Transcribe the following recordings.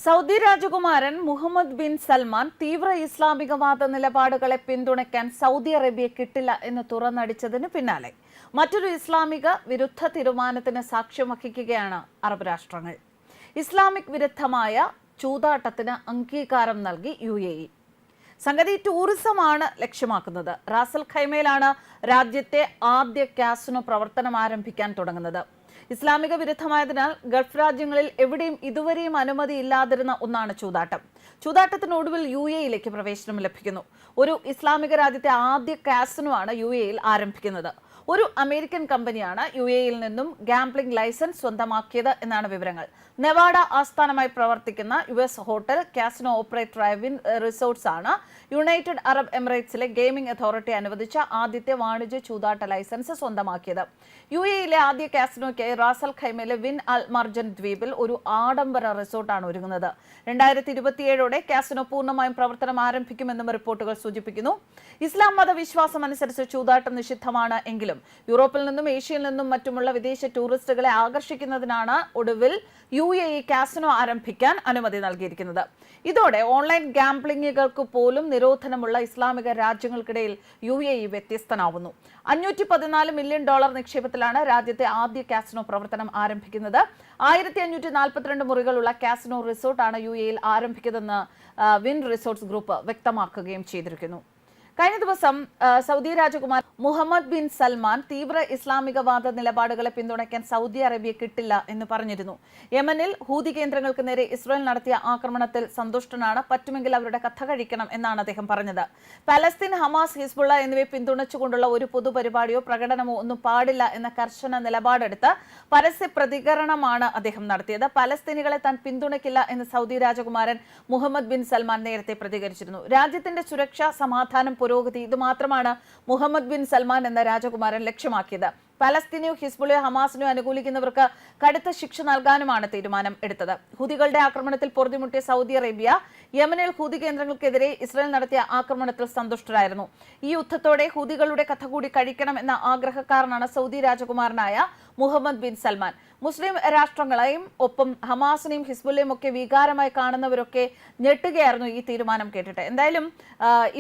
Saudi രാജകുമാരൻ Muhammad bin Salman തീവ്ര ഇസ്ലാമികവാദ നിലപാടുകളെ പിന്തുണയ്ക്കാൻ സൗദി അറേബ്യയെ കിട്ടില്ല എന്ന് തുറന്നടിച്ചതിന് പിന്നാലെ മറ്റൊരു ഇസ്ലാമിക വിരുദ്ധ തീരുമാനത്തിന് സാക്ഷ്യം വഹിക്കുകയാണ് അറബ് രാഷ്ട്രങ്ങൾ. ഇസ്ലാമിക് വിരുദ്ധമായ ചൂതാട്ടത്തിന് അംഗീകാരം നൽകി UAE. സംഗതി ടൂറിസമാണ് ലക്ഷ്യമാക്കുന്നത്. റാസൽ ഖൈമയിലാണ് രാജ്യത്തെ ആദ്യ കാസിനോ പ്രവർത്തനം ആരംഭിക്കാൻ തുടങ്ങുന്നത്. ഇസ്ലാമിക വിരുദ്ധമായതിനാൽ ഗൾഫ് രാജ്യങ്ങളിൽ എവിടെയും ഇതുവരെയും അനുമതിയില്ലാതിരുന്ന ഒന്നാണ് ചൂതാട്ടം. ചൂതാട്ടത്തിനൊടുവിൽ UAE-യിലേക്ക് പ്രവേശനം ലഭിക്കുന്നു. ഒരു ഇസ്ലാമിക രാജ്യത്തെ ആദ്യ കാസിനോ ആണ് UAE-യിൽ ആരംഭിക്കുന്നത്. ഒരു അമേരിക്കൻ കമ്പനിയാണ് UAE-യിൽ നിന്നും ഗാംബ്ലിംഗ് ലൈസൻസ് സ്വന്തമാക്കിയത് എന്നാണ് വിവരങ്ങൾ. നെവാഡ ആസ്ഥാനമായി പ്രവർത്തിക്കുന്ന US ഹോട്ടൽ കാസിനോ ഓപ്പറേറ്ററായ വിൻ റിസോർട്ട്സ് ആണ് യുണൈറ്റഡ് അറബ് എമിറേറ്റ്സിലെ ഗെയിമിംഗ് അതോറിറ്റി അനുവദിച്ച ആദ്യത്തെ വാണിജ്യ ചൂതാട്ട ലൈസൻസ് സ്വന്തമാക്കിയത്. UAE-യിലെ ആദ്യ കാസിനോയ്ക്കായി റാസൽ ഖൈമയിലെ വിൻ അൽ മർജൻ ദ്വീപിൽ ഒരു ആഡംബര റിസോർട്ടാണ് ഒരുങ്ങുന്നത്. 2027ഓടെ കാസിനോ പൂർണ്ണമായും പ്രവർത്തനം ആരംഭിക്കുമെന്നും റിപ്പോർട്ടുകൾ സൂചിപ്പിക്കുന്നു. ഇസ്ലാം മതവിശ്വാസം അനുസരിച്ച് ചൂതാട്ടം നിഷിദ്ധമാണ് എങ്കിലും യൂറോപ്പിൽ നിന്നും ഏഷ്യയിൽ നിന്നും മറ്റുമുള്ള വിദേശ ടൂറിസ്റ്റുകളെ ആകർഷിക്കുന്നതിനാണ് ഒടുവിൽ UAE കാസിനോ ആരംഭിക്കാൻ അനുമതി നൽകിയിരിക്കുന്നത്. ഇതോടെ ഓൺലൈൻ ഗാംബ്ലിംഗുകൾക്ക് പോലും നിരോധനമുള്ള ഇസ്ലാമിക രാജ്യങ്ങൾക്കിടയിൽ UAE വ്യത്യസ്തനാവുന്നു. $514 മില്യൺ നിക്ഷേപത്തിലാണ് രാജ്യത്തെ ആദ്യ കാസിനോ പ്രവർത്തനം ആരംഭിക്കുന്നത്. 1542 മുറികളുള്ള കാസിനോ റിസോർട്ടാണ് UAE-യിൽ ആരംഭിക്കുന്നതെന്ന് വിൻ റിസോർട്ട്സ് ഗ്രൂപ്പ് വ്യക്തമാക്കുകയും ചെയ്തിരിക്കുന്നു. കഴിഞ്ഞ ദിവസം സൗദി രാജകുമാരൻ മുഹമ്മദ് ബിൻ സൽമാൻ തീവ്ര ഇസ്ലാമികവാദ നിലപാടുകളെ പിന്തുണയ്ക്കാൻ സൗദി അറേബ്യയെ കിട്ടില്ല എന്ന് പറഞ്ഞിരുന്നു. യമനിൽ ഹൂതി കേന്ദ്രങ്ങൾക്ക് നേരെ ഇസ്രായേൽ നടത്തിയ ആക്രമണത്തിൽ സന്തുഷ്ടനാണ്. പറ്റുമെങ്കിൽ അവരുടെ കഥ കഴിക്കണം എന്നാണ് അദ്ദേഹം പറഞ്ഞത്. പലസ്തീൻ, ഹമാസ്, ഹിസ്ബുള്ള എന്നിവയെ പിന്തുണച്ചുകൊണ്ടുള്ള ഒരു പൊതുപരിപാടിയോ പ്രകടനമോ ഒന്നും പാടില്ല എന്ന കർശന നിലപാടെടുത്ത് പരസ്യ പ്രതികരണമാണ് അദ്ദേഹം നടത്തിയത്. പലസ്തീനികളെ താൻ പിന്തുണയ്ക്കില്ല എന്ന് സൗദി രാജകുമാരൻ മുഹമ്മദ് ബിൻ സൽമാൻ നേരത്തെ പ്രതികരിച്ചിരുന്നു. രാജ്യത്തിന്റെ സുരക്ഷ, സമാധാനം, പുരോഗതി ഇതുമാത്രമാണ് മുഹമ്മദ് ബിൻ സൽമാൻ എന്ന രാജകുമാരൻ ലക്ഷ്യമാക്കിയത്. പലസ്തീനെയോ ഹിസ്ബുള്ളയോ ഹമാസിനെയോ അനുകൂലിക്കുന്നവർക്ക് കടുത്ത ശിക്ഷ നൽകാനുമാണ് തീരുമാനം എടുത്തത്. ഹൂതികളുടെ ആക്രമണത്തിൽ പൊറുതിമുട്ടിയ സൗദി അറേബ്യ യമനിൽ ഹൂതി കേന്ദ്രങ്ങൾക്കെതിരെ ഇസ്രായേൽ നടത്തിയ ആക്രമണത്തിൽ സന്തുഷ്ടരായിരുന്നു. ഈ യുദ്ധത്തോടെ ഹൂതികളുടെ കഥ കൂടി കഴിക്കണം എന്ന ആഗ്രഹക്കാരനാണ് സൗദി രാജകുമാരനായ മുഹമ്മദ് ബിൻ സൽമാൻ. മുസ്ലിം രാഷ്ട്രങ്ങളെയും ഒപ്പം ഹമാസിനെയും ഹിസ്ബുള്ളയും ഒക്കെ വികാരമായി കാണുന്നവരൊക്കെ ഞെട്ടുകയായിരുന്നു ഈ തീരുമാനം കേട്ടിട്ട്. എന്തായാലും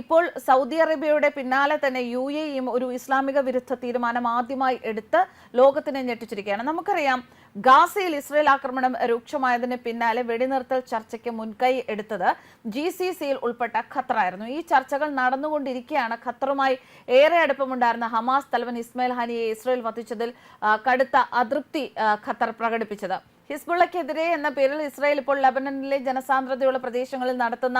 ഇപ്പോൾ സൗദി അറേബ്യയുടെ പിന്നാലെ തന്നെ UAE-യും ഒരു ഇസ്ലാമിക വിരുദ്ധ തീരുമാനം ആദ്യമായി എടുത്ത് ലോകത്തിനെ ഞെട്ടിച്ചിരിക്കുകയാണ്. നമുക്കറിയാം, ഗാസയിൽ ഇസ്രായേൽ ആക്രമണം രൂക്ഷമായതിന് പിന്നാലെ വെടിനിർത്തൽ ചർച്ചയ്ക്ക് മുൻകൈ എടുത്തത് GCC-യിൽ ഉൾപ്പെട്ട ഖത്തറായിരുന്നു. ഈ ചർച്ചകൾ നടന്നുകൊണ്ടിരിക്കെയാണ് ഖത്തറുമായി ഏറെ അടുപ്പമുണ്ടായിരുന്ന ഹമാസ് തലവൻ ഇസ്മായിൽ ഹാനിയെ ഇസ്രായേൽ വധിച്ചതിൽ കടുത്ത അതൃപ്തി ഖത്തർ പ്രകടിപ്പിച്ചത്. ഹിസ്ബുള്ളക്കെതിരെ എന്ന പേരിൽ ഇസ്രായേൽ ഇപ്പോൾ ലബനനിലെ ജനസാന്ദ്രതയുള്ള പ്രദേശങ്ങളിൽ നടത്തുന്ന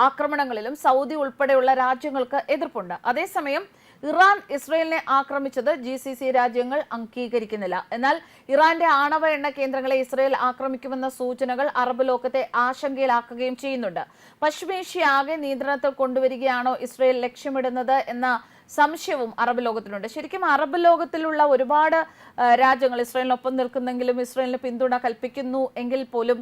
ആക്രമണങ്ങളിലും സൗദി ഉൾപ്പെടെയുള്ള രാജ്യങ്ങൾക്ക് എതിർപ്പുണ്ട്. അതേസമയം ഇറാൻ ഇസ്രായേലിനെ ആക്രമിച്ചത് GCC രാജ്യങ്ങൾ അംഗീകരിക്കുന്നില്ല. എന്നാൽ ഇറാന്റെ ആണവ എണ്ണ കേന്ദ്രങ്ങളെ ഇസ്രായേൽ ആക്രമിക്കുമെന്ന സൂചനകൾ അറബ് ലോകത്തെ ആശങ്കയിലാക്കുകയും ചെയ്യുന്നുണ്ട്. പശ്ചിമേഷ്യ ആകെ നിയന്ത്രണത്തിൽ കൊണ്ടുവരികയാണോ ഇസ്രായേൽ ലക്ഷ്യമിടുന്നത് എന്ന സംശയവും അറബ് ലോകത്തിനുണ്ട്. ശരിക്കും അറബ് ലോകത്തിലുള്ള ഒരുപാട് രാജ്യങ്ങൾ ഇസ്രായേലിനൊപ്പം നിൽക്കുന്നെങ്കിലും ഇസ്രായേലിന് പിന്തുണ കൽപ്പിക്കുന്നു എങ്കിൽ പോലും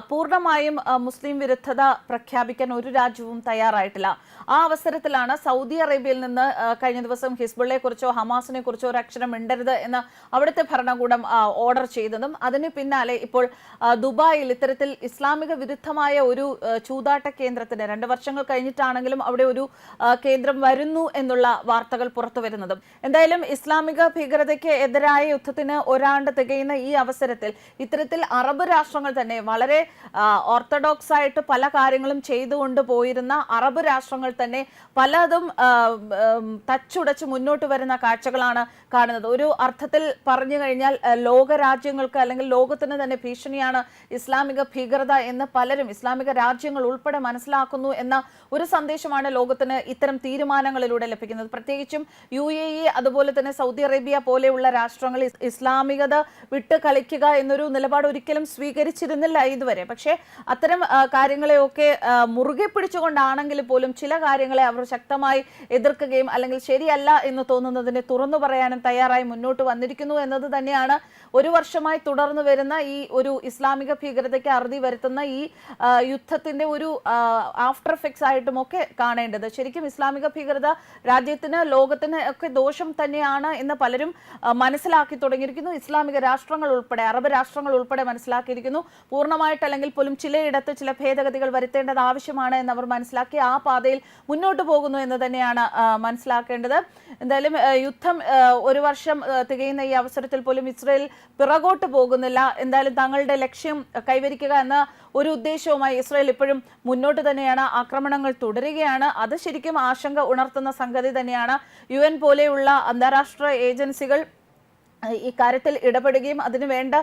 പൂർണ്ണമായും മുസ്ലിം വിരുദ്ധത പ്രഖ്യാപിക്കാൻ ഒരു രാജ്യവും തയ്യാറായിട്ടില്ല. ആ അവസരത്തിലാണ് സൗദി അറേബ്യയിൽ നിന്ന് കഴിഞ്ഞ ദിവസം ഹിസ്ബുള്ളയെ കുറിച്ചോ ഹമാസിനെ കുറിച്ചോ ഒരു അക്ഷരം മിണ്ടരുത് എന്ന് അവിടുത്തെ ഭരണകൂടം ഓർഡർ ചെയ്തതും അതിന് പിന്നാലെ ഇപ്പോൾ ദുബായിൽ ഇത്തരത്തിൽ ഇസ്ലാമിക വിരുദ്ധമായ ഒരു ചൂതാട്ട കേന്ദ്രത്തിന് 2 വർഷങ്ങൾ കഴിഞ്ഞിട്ടാണെങ്കിലും അവിടെ ഒരു കേന്ദ്രം വരുന്നു എന്നുള്ള വാർത്തകൾ പുറത്തു വരുന്നതും. എന്തായാലും ഇസ്ലാമിക ഭീകരതയ്ക്ക് എതിരായ യുദ്ധത്തിന് ഒരാണ്ട് തികയുന്ന ഈ അവസരത്തിൽ ഇത്തരത്തിൽ അറബ് രാഷ്ട്രങ്ങൾ തന്നെ വളരെ ഓർത്തഡോക്സ് ആയിട്ട് പല കാര്യങ്ങളും ചെയ്തുകൊണ്ട് പോയിരുന്ന അറബ് രാഷ്ട്രങ്ങൾ തന്നെ പലതും തച്ചുടച്ച് മുന്നോട്ട് വരുന്ന കാഴ്ചകളാണ് കാണുന്നത്. ഒരു അർത്ഥത്തിൽ പറഞ്ഞു കഴിഞ്ഞാൽ ലോകരാജ്യങ്ങൾക്ക് അല്ലെങ്കിൽ ലോകത്തിന് തന്നെ ഭീഷണിയാണ് ഇസ്ലാമിക ഭീകരത എന്ന് പലരും, ഇസ്ലാമിക രാജ്യങ്ങൾ ഉൾപ്പെടെ മനസ്സിലാക്കുന്നു എന്ന ഒരു സന്ദേശമാണ് ലോകത്തിന് ഇത്തരം തീരുമാനങ്ങളിലൂടെ ലഭിക്കുന്നത്. പ്രത്യേകിച്ചും UAE അതുപോലെ തന്നെ സൗദി അറേബ്യ പോലെയുള്ള രാഷ്ട്രങ്ങൾ ഇസ്ലാമികത വിട്ട് കളിക്കുക എന്നൊരു നിലപാട് ഒരിക്കലും സ്വീകരിച്ചിരുന്നില്ല ഇതുവരെ. പക്ഷേ അത്തരം കാര്യങ്ങളെയൊക്കെ മുറുകെ പിടിച്ചുകൊണ്ടാണെങ്കിൽ പോലും ചില കാര്യങ്ങളെ അവർ ശക്തമായി എതിർക്കുകയും അല്ലെങ്കിൽ ശരിയല്ല എന്ന് തോന്നുന്നതിനെ തുറന്നു പറയാനും തയ്യാറായി മുന്നോട്ട് വന്നിരിക്കുന്നു എന്നത് തന്നെയാണ് ഒരു വർഷമായി തുടർന്നു വരുന്ന ഈ ഒരു ഇസ്ലാമിക ഭീകരതയ്ക്ക് അറുതി വരുത്തുന്ന ഈ യുദ്ധത്തിന്റെ ഒരു ആഫ്റ്റർ എഫക്ട്സ് ആയിട്ടും ഒക്കെ കാണേണ്ടത്. ശരിക്കും ഇസ്ലാമിക ഭീകരത രാജ്യത്തിന് ലോകത്തിന് ഒക്കെ ദോഷം തന്നെയാണ് എന്ന് പലരും മനസ്സിലാക്കി തുടങ്ങിയിരിക്കുന്നു. ഇസ്ലാമിക രാഷ്ട്രങ്ങൾ ഉൾപ്പെടെ അറബ് രാഷ്ട്രങ്ങൾ ഉൾപ്പെടെ മനസ്സിലാക്കിയിരിക്കുന്നു. പൂർണ്ണ പൂർണ്ണമായിട്ടല്ലെങ്കിൽ പോലും ചിലയിടത്ത് ചില ഭേദഗതികൾ വരുത്തേണ്ടത് ആവശ്യമാണ് എന്ന് അവർ മനസ്സിലാക്കി ആ പാതയിൽ മുന്നോട്ട് പോകുന്നു എന്ന് തന്നെയാണ് മനസ്സിലാക്കേണ്ടത്. എന്തായാലും യുദ്ധം ഒരു വർഷം തികയുന്ന ഈ അവസരത്തിൽ പോലും ഇസ്രയേൽ പിറകോട്ട് പോകുന്നില്ല. എന്തായാലും തങ്ങളുടെ ലക്ഷ്യം കൈവരിക്കുക എന്ന ഒരു ഉദ്ദേശവുമായി ഇസ്രയേൽ ഇപ്പോഴും മുന്നോട്ട് തന്നെയാണ്. ആക്രമണങ്ങൾ തുടരുകയാണ്. അത് ശരിക്കും ആശങ്ക ഉണർത്തുന്ന സംഗതി തന്നെയാണ്. UN പോലെയുള്ള അന്താരാഷ്ട്ര ഏജൻസികൾ ഈ കാര്യത്തിൽ ഇടപെടുകയും അതിന് വേണ്ട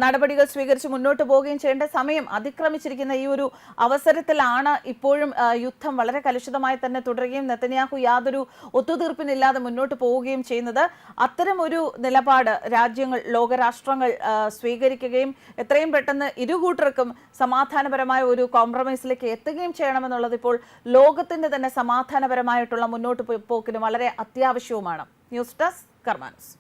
നടപടികൾ സ്വീകരിച്ച് മുന്നോട്ട് പോവുകയും ചെയ്യേണ്ട സമയം അതിക്രമിച്ചിരിക്കുന്ന ഈ ഒരു അവസരത്തിലാണ് ഇപ്പോഴും യുദ്ധം വളരെ കലുഷിതമായി തന്നെ തുടരുകയും നെതന്യാഹു യാതൊരു ഒത്തുതീർപ്പിനില്ലാതെ മുന്നോട്ട് പോവുകയും ചെയ്യുന്നത്. അത്തരം ഒരു നിലപാട് രാജ്യങ്ങൾ, ലോകരാഷ്ട്രങ്ങൾ സ്വീകരിക്കുകയും എത്രയും പെട്ടെന്ന് ഇരുകൂട്ടർക്കും സമാധാനപരമായ ഒരു കോംപ്രമൈസിലേക്ക് എത്തുകയും ചെയ്യണമെന്നുള്ളത് ഇപ്പോൾ ലോകത്തിന്റെ തന്നെ സമാധാനപരമായിട്ടുള്ള മുന്നോട്ട് പോക്കിന് വളരെ അത്യാവശ്യവുമാണ്. News desk കർമാനസ്.